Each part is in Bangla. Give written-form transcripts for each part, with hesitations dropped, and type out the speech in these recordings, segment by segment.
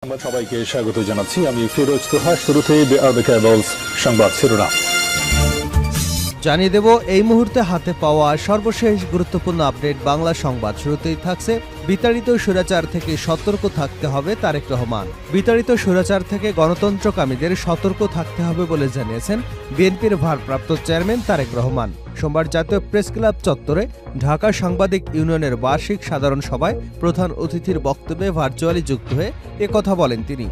সংবাদ সবাইকে স্বাগত জানাচ্ছি। আমি ফিরোজ তোহা। শুরুতেই সংবাদ শিরোনাম জানিয়ে দেব এই মুহূর্তে হাতে পাওয়া সর্বশেষ গুরুত্বপূর্ণ আপডেট বাংলা সংবাদ। শুরুতেই থাকছে বিতাড়িত স্বৈরাচার থেকে সতর্ক থাকতে হবে তারেক রহমান। বিতাড়িত স্বৈরাচার থেকে গণতন্ত্রকামীদের সতর্ক থাকতে হবে বলে জানিয়েছেন বিএনপির ভারপ্রাপ্ত চেয়ারম্যান তারেক রহমান। সোমবার জাতীয় প্রেস ক্লাব চত্বরে ঢাকা সাংবাদিক ইউনিয়নের বার্ষিক সাধারণ সভায় প্রধান অতিথির বক্তব্যে ভার্চুয়ালি যুক্ত হয়ে একথা বলেন তিনি।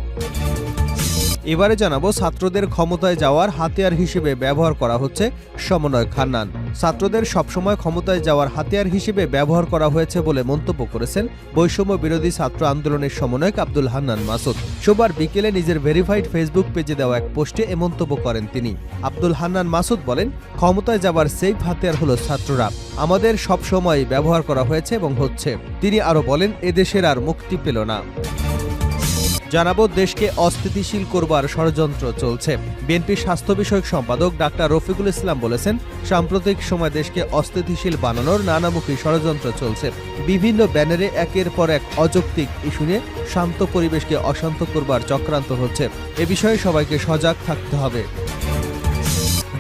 এবারে জানাবো, ছাত্রদের ক্ষমতায় যাওয়ার হাতিয়ার হিসেবে ব্যবহার করা হচ্ছে সমন্বয়ক হান্নান। ছাত্রদের সবসময় ক্ষমতায় যাওয়ার হাতিয়ার হিসেবে ব্যবহার করা হয়েছে বলে মন্তব্য করেছেন বৈষম্য বিরোধী ছাত্র আন্দোলনের সমন্বয়ক আব্দুল হান্নান মাসুদ। সোমবার বিকেলে নিজের ভেরিফাইড ফেসবুক পেজে দেওয়া এক পোস্টে এ মন্তব্য করেন তিনি। আব্দুল হান্নান মাসুদ বলেন, ক্ষমতায় যাওয়ার সেফ হাতিয়ার হলো ছাত্ররা, আমাদের সবসময় ব্যবহার করা হয়েছে এবং হচ্ছে। তিনি আরও বলেন, এদেশের আর মুক্তি পেল না। জানাবো, দেশকে অস্থিতিশীল করবার ষড়যন্ত্র চলছে। বিএনপির স্বাস্থ্য বিষয়ক সম্পাদক ডাক্তার রফিকুল ইসলাম বলেছেন, সাম্প্রতিক সময় দেশকে অস্থিতিশীল বানানোর নানামুখী ষড়যন্ত্র চলছে। বিভিন্ন ব্যানারে একের পর এক অযৌক্তিক ইস্যু নিয়ে শান্ত পরিবেশকে অশান্ত করবার চক্রান্ত হচ্ছে। এ বিষয়ে সবাইকে সজাগ থাকতে হবে।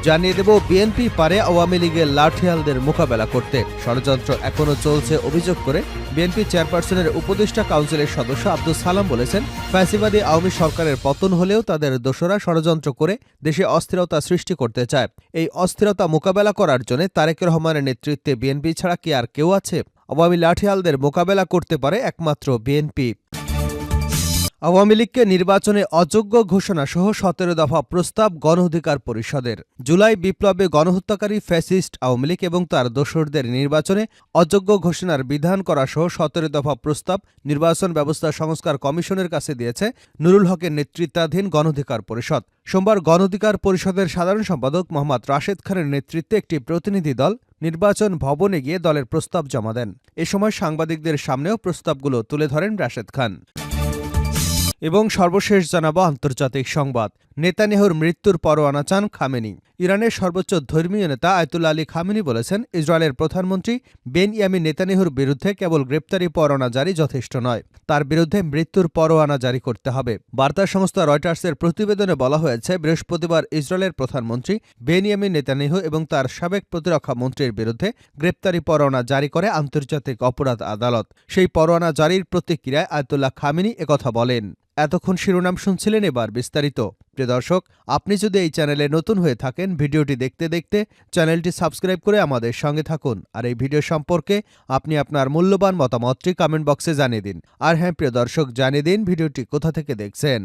জানিয়ে দেব, বিএনপি পারে আওয়ামী লীগের লাঠিয়ালদের মোকাবেলা করতে। ষড়যন্ত্র এখনও চলছে অভিযোগ করে বিএনপি চেয়ারপারসনের উপদেষ্টা কাউন্সিলের সদস্য আব্দুল সালাম বলেছেন, ফ্যাসিবাদী আওয়ামী সরকারের পতন হলেও তাদের দোসরা ষড়যন্ত্র করে দেশে অস্থিরতা সৃষ্টি করতে চায়। এই অস্থিরতা মোকাবেলা করার জন্য তারেক রহমানের নেতৃত্বে বিএনপি ছাড়া কি আর কেউ আছে? আওয়ামী লাঠিয়ালদের মোকাবেলা করতে পারে একমাত্র বিএনপি। আওয়ামী লীগকে নির্বাচনে অযোগ্য ঘোষণা সহ 17 দফা প্রস্তাব গণ অধিকার পরিষদের। জুলাই বিপ্লবে গণহত্যাকারী ফ্যাসিস্ট আওয়ামী লীগ এবং তার দোসরদের নির্বাচনে অযোগ্য ঘোষণার বিধান করা সহ 17 দফা প্রস্তাব নির্বাচন ব্যবস্থা সংস্কার কমিশনের কাছে দিয়েছে নুরুল হকের নেতৃত্বাধীন গণ অধিকার পরিষদ। সোমবার গণ অধিকার পরিষদের সাধারণ সম্পাদক মোহাম্মদ রাশেদ খানের নেতৃত্বে একটি প্রতিনিধি দল নির্বাচন ভবনে গিয়ে দলের প্রস্তাব জমা দেন। এ সময় সাংবাদিকদের সামনেও প্রস্তাবগুলো তুলে ধরেন রাশেদ খান। এবং সর্বশেষ জানাবো আন্তর্জাতিক সংবাদ। নেতানিয়াহুর মৃত্যুর পরোয়ানা চান খামেনি। ইরানের সর্বোচ্চ ধর্মীয় নেতা আয়াতুল্লাহ আলী খামেনি বলেছেন, ইসরায়েলের প্রধানমন্ত্রী বেনয়ামিন নেতানিয়াহুর বিরুদ্ধে কেবল গ্রেপ্তারি পরোয়ানা জারি যথেষ্ট নয়, তার বিরুদ্ধে মৃত্যুর পরোয়ানা জারি করতে হবে। বার্তা সংস্থা রয়টার্সের প্রতিবেদনে বলা হয়েছে, বৃহস্পতিবার ইসরায়েলের প্রধানমন্ত্রী বেনয়ামিন নেতানিয়াহু এবং তার সাবেক প্রতিরক্ষা মন্ত্রীর বিরুদ্ধে গ্রেপ্তারি পরোয়ানা জারি করে আন্তর্জাতিক অপরাধ আদালত। সেই পরোয়ানা জারির প্রতিক্রিয়ায় আয়াতুল্লাহ খামেনি একথা বলেন। এতক্ষণ শিরোনাম শুনছিলেন, এবার বিস্তারিত। প্রিয় দর্শক, আপনি যদি এই চ্যানেলে নতুন হয়ে থাকেন, ভিডিওটি দেখতে দেখতে চ্যানেলটি সাবস্ক্রাইব করে আমাদের সঙ্গে থাকুন। আর এই ভিডিও সম্পর্কে আপনি আপনার মূল্যবান মতামতটি কমেন্ট বক্সে জানিয়ে দিন। আর হ্যাঁ প্রিয় দর্শক, জানিয়ে দিন ভিডিওটি কোথা থেকে দেখছেন।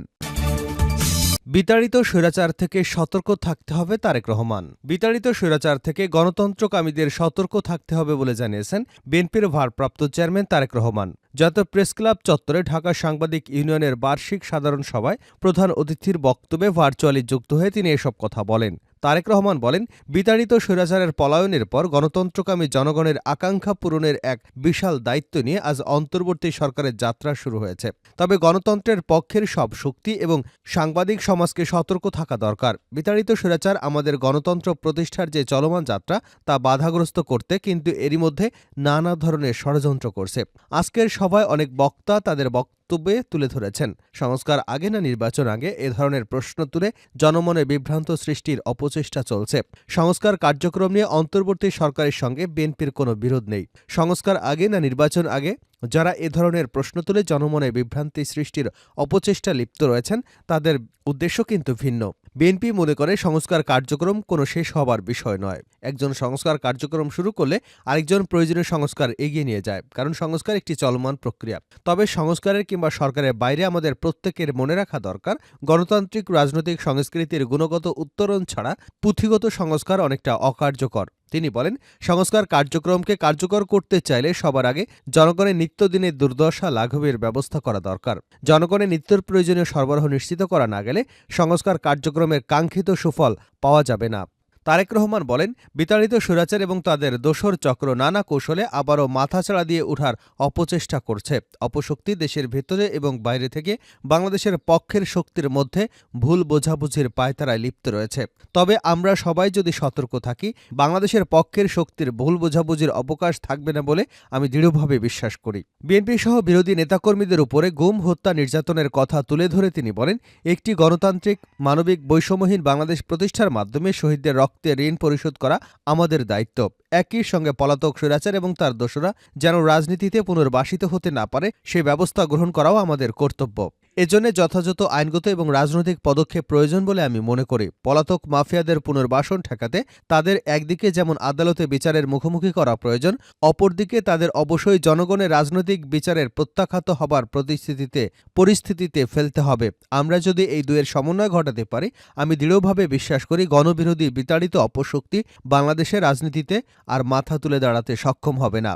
বিতাড়িত স্বৈরাচার থেকে সতর্ক থাকতে হবে তারেক রহমান। বিতাড়িত স্বৈরাচার থেকে গণতন্ত্রকামীদের সতর্ক থাকতে হবে বলে জানিয়েছেন বিএনপির ভারপ্রাপ্ত চেয়ারম্যান তারেক রহমান। জাতীয় প্রেস ক্লাব চত্বরে ঢাকা সাংবাদিক ইউনিয়নের বার্ষিক সাধারণ সভায় প্রধান অতিথির বক্তব্যে ভার্চুয়ালি যুক্ত হয়ে তিনি এসব কথা বলেন। তারেক রহমান বলেন, বিতাড়িত স্বৈরাচারের পলায়নের পর গণতন্ত্রকামী জনগণের আকাঙ্ক্ষা পূরণের এক বিশাল দায়িত্ব নিয়ে আজ অন্তর্বর্তী সরকারের যাত্রা শুরু হয়েছে। তবে গণতন্ত্রের পক্ষের সব শক্তি এবং সাংবাদিক সমাজকে সতর্ক থাকা দরকার। বিতাড়িত স্বৈরাচার আমাদের গণতন্ত্র প্রতিষ্ঠার যে চলমান যাত্রা তা বাধাগ্রস্ত করতে কিন্তু এরই মধ্যে নানা ধরনের ষড়যন্ত্র করছে। আজকের সভায় অনেক বক্তা তাদের বক্তব্যে তুলে ধরেছেন, সংস্কার আগে না নির্বাচন আগে, এ ধরনের প্রশ্ন তুলে জনমনে বিভ্রান্ত সৃষ্টির অপচেষ্টা চলছে। সংস্কার কার্যক্রম নিয়ে অন্তর্বর্তী সরকারের সঙ্গে বিএনপির কোনো বিরোধ নেই। সংস্কার আগে না নির্বাচন আগে, যারা এ ধরনের প্রশ্ন তুলে জনমনে বিভ্রান্তি সৃষ্টির অপচেষ্টা লিপ্ত রয়েছেন তাদের উদ্দেশ্য কিন্তু ভিন্ন। বিএনপি মনে করে সংস্কার কার্যক্রম কোনো শেষ হবার বিষয় নয়। একজন সংস্কার কার্যক্রম শুরু করলে আরেকজন প্রয়োজনীয় সংস্কার এগিয়ে নিয়ে যায়, কারণ সংস্কার একটি চলমান প্রক্রিয়া। তবে সংস্কারের কিংবা সরকারের বাইরে আমাদের প্রত্যেকের মনে রাখা দরকার, গণতান্ত্রিক রাজনৈতিক সংস্কৃতির গুণগত উত্তরণ ছাড়া পুঁথিগত সংস্কার অনেকটা অকার্যকর। তিনি বলেন, সংস্কার কার্যক্রমকে কার্যকর করতে চাইলে সবার আগে জনগণের নিত্যদিনের দুর্দশা লাঘবের ব্যবস্থা করা দরকার। জনগণের নিত্য প্রয়োজনীয় সরবরাহ নিশ্চিত করা না গেলে সংস্কার কার্যক্রমের কাঙ্ক্ষিত সুফল পাওয়া যাবে না। তারেক রহমান বলেন, বিতাড়িত স্বৈরাচার এবং তাদের দোসর চক্র নানা কৌশলে আবারও মাথাচাড়া দিয়ে ওঠার অপচেষ্টা করছে। অপশক্তি দেশের ভেতরে এবং বাইরে থেকে বাংলাদেশের পক্ষের শক্তির মধ্যে ভুল বোঝাবুঝির পায়তারায় লিপ্ত রয়েছে। তবে আমরা সবাই যদি সতর্ক থাকি, বাংলাদেশের পক্ষের শক্তির ভুল বোঝাবুঝির অবকাশ থাকবে না বলে আমি দৃঢ়ভাবে বিশ্বাস করি। বিএনপি সহ বিরোধী নেতাকর্মীদের উপরে গুম, হত্যা, নির্যাতনের কথা তুলে ধরে তিনি বলেন, একটি গণতান্ত্রিক, মানবিক, বৈষম্যহীন বাংলাদেশ প্রতিষ্ঠার মাধ্যমে শহীদদের রক্তের ঋণ পরিশোধ করা আমাদের দায়িত্ব। একই সঙ্গে পলাতক স্বৈরাচার এবং তার দোসরা যেন রাজনীতিতে পুনর্বাসিত হতে না পারে সে ব্যবস্থা গ্রহণ করাও আমাদের কর্তব্য। এজন্য যথাযথ আইনগত এবং রাজনৈতিক পদক্ষেপ প্রয়োজন বলে আমি মনে করি। পলাতক মাফিয়াদের পুনর্বাসন ঠেকাতে তাদের একদিকে যেমন আদালতে বিচারের মুখোমুখি করা প্রয়োজন, অপরদিকে তাদের অবশ্যই জনগণের রাজনৈতিক বিচারের প্রত্যাখ্যাত হবার পরিস্থিতিতে ফেলতে হবে। আমরা যদি এই দুয়ের সমন্বয় ঘটাতে পারি, আমি দৃঢ়ভাবে বিশ্বাস করি গণবিরোধী বিতাড়িত অপশক্তি বাংলাদেশের রাজনীতিতে আর মাথা তুলে দাঁড়াতে সক্ষম হবে না।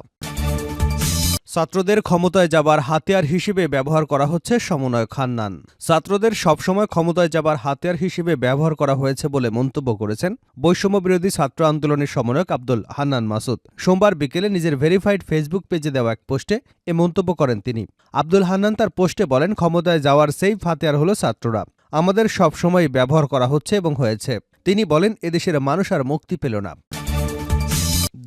ছাত্রদের ক্ষমতায় যাবার হাতিয়ার হিসেবে ব্যবহার করা হচ্ছে সমন্বয়ক হান্নান। ছাত্রদের সবসময় ক্ষমতায় যাবার হাতিয়ার হিসেবে ব্যবহার করা হয়েছে বলে মন্তব্য করেছেন বৈষম্য বিরোধী ছাত্র আন্দোলনের সমন্বয়ক আব্দুল হান্নান মাসুদ। সোমবার বিকেলে নিজের ভেরিফাইড ফেসবুক পেজে দেওয়া এক পোস্টে এ মন্তব্য করেন তিনি। আব্দুল হান্নান তার পোস্টে বলেন, ক্ষমতায় যাওয়ার সেফ হাতিয়ার হলো ছাত্ররা। আমাদের সবসময় ব্যবহার করা হচ্ছে এবং হয়েছে। তিনি বলেন, এদেশের মানুষ আর মুক্তি পেল না।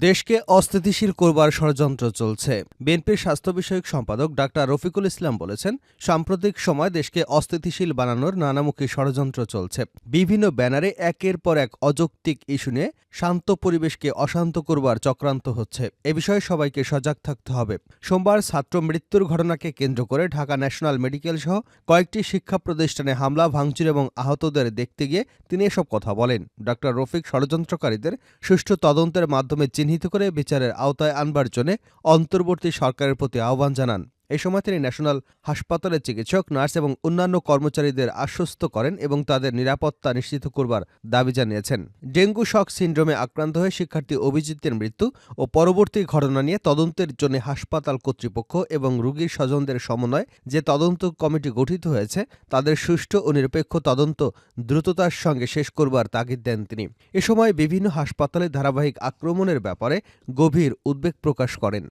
দেশকে অস্থিতিশীল করবার ষড়যন্ত্র চলছে। বিএনপির স্বাস্থ্য বিষয়ক সম্পাদক ডাক্তার রফিকুল ইসলাম বলেছেন, সাম্প্রতিক সময় দেশকে অস্থিতিশীল বানানোর নানামুখী ষড়যন্ত্র চলছে। বিভিন্ন ব্যানারে একের পর এক অযৌক্তিক ইস্যু নিয়ে শান্ত পরিবেশকে অশান্ত করবার চক্রান্ত হচ্ছে। এ বিষয়ে সবাইকে সজাগ থাকতে হবে। সোমবার ছাত্র মৃত্যুর ঘটনাকে কেন্দ্র করে ঢাকা ন্যাশনাল মেডিকেল সহ কয়েকটি শিক্ষা প্রতিষ্ঠানে হামলা, ভাঙচুর এবং আহতদের দেখতে গিয়ে তিনি এসব কথা বলেন। ডাক্তার রফিক ষড়যন্ত্রকারীদের সুষ্ঠু তদন্তের মাধ্যমে চিহ্নিত করে বিচারের আওতায় আনবার জন্য অন্তর্বর্তী সরকারের প্রতি আহ্বান জানান। এই সময় তিনি ন্যাশনাল হাসপাতালের চিকিৎসক, নার্স এবং অন্যান্য কর্মচারীদের আশ্বস্ত করেন এবং তাদের নিরাপত্তা নিশ্চিত করবার দাবি জানিয়েছেন। ডেঙ্গু শক সিন্ড্রোমে আক্রান্ত হয়ে শিক্ষার্থী অভিজিতের মৃত্যু ও পরবর্তী ঘটনা নিয়ে তদন্তের জন্য হাসপাতাল কর্তৃপক্ষ এবং রোগীর স্বজনদের সমন্বয়ে যে তদন্ত কমিটি গঠিত হয়েছে তাদের সুষ্ঠু ও নিরপেক্ষ তদন্ত দ্রুততার সঙ্গে শেষ করবার তাগিদ দেন তিনি। এ সময় বিভিন্ন হাসপাতালে ধারাবাহিক আক্রমণের ব্যাপারে গভীর উদ্বেগ প্রকাশ করেন।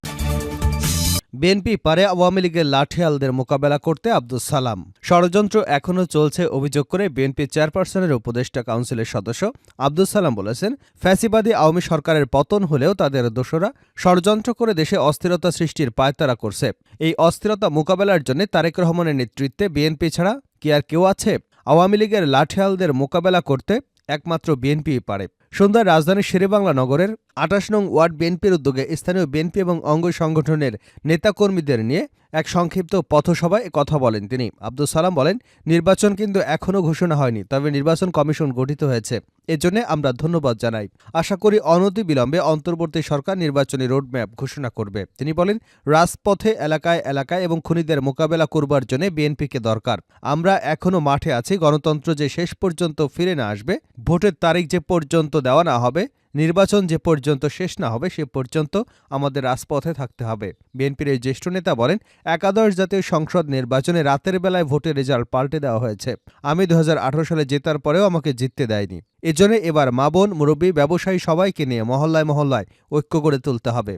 বিএনপি পারে আওয়ামী লীগের লাঠিয়ালদের মোকাবেলা করতে আব্দুস সালাম। ষড়যন্ত্র এখনও চলছে অভিযোগ করে বিএনপি চেয়ারপারসনের উপদেষ্টা কাউন্সিলের সদস্য আব্দুস সালাম বলেছেন, ফ্যাসিবাদী আওয়ামী সরকারের পতন হলেও তাদের দোসরা ষড়যন্ত্র করে দেশে অস্থিরতা সৃষ্টির পায়তারা করছে। এই অস্থিরতা মোকাবেলার জন্য তারেক রহমানের নেতৃত্বে বিএনপি ছাড়া কি আর কেউ আছে? আওয়ামী লীগের লাঠিয়ালদের মোকাবেলা করতে একমাত্র বিএনপিই পারে। সন্ধ্যায় রাজধানীর শেরেবাংলা নগরের ২৮ নং ওয়ার্ড বিএনপির উদ্যোগে স্থানীয় বিএনপি এবং অঙ্গ সংগঠনের নেতাকর্মীদের নিয়ে এক সংক্ষিপ্ত পথসভায় কথা বলেন তিনি। আব্দুস সালাম বলেন, নির্বাচন কিন্তু এখনও ঘোষণা হয়নি, তবে নির্বাচন কমিশন গঠিত হয়েছে। এজন্য আমরা ধন্যবাদ জানাই। আশা করি অনতিবিলম্বে অন্তর্বর্তী সরকার নির্বাচনী রোডম্যাপ ঘোষণা করবে। তিনি বলেন, রাজপথে এলাকায় এলাকায় এবং খুনিদের মোকাবেলা করবার জন্য বিএনপিকে দরকার। আমরা এখনও মাঠে আছি। গণতন্ত্র যে শেষ পর্যন্ত ফিরে না আসবে, ভোটের তারিখ যে পর্যন্ত দেওয়া না হবে, নির্বাচন যে পর্যন্ত শেষ না হবে সে পর্যন্ত আমাদের রাজপথে থাকতে হবে। বিএনপির এই জ্যেষ্ঠ নেতা বলেন, একাদশ জাতীয় সংসদ নির্বাচনে রাতের বেলায় ভোটের রেজাল্ট পাল্টে দেওয়া হয়েছে। আমি ২০১৮ সালে জেতার পরেও আমাকে জিততে দেয়নি। এজন্য এবার মা, বোন, মুরব্বী, ব্যবসায়ী সবাইকে নিয়ে মহল্লায় মহল্লায় ঐক্য গড়ে তুলতে হবে।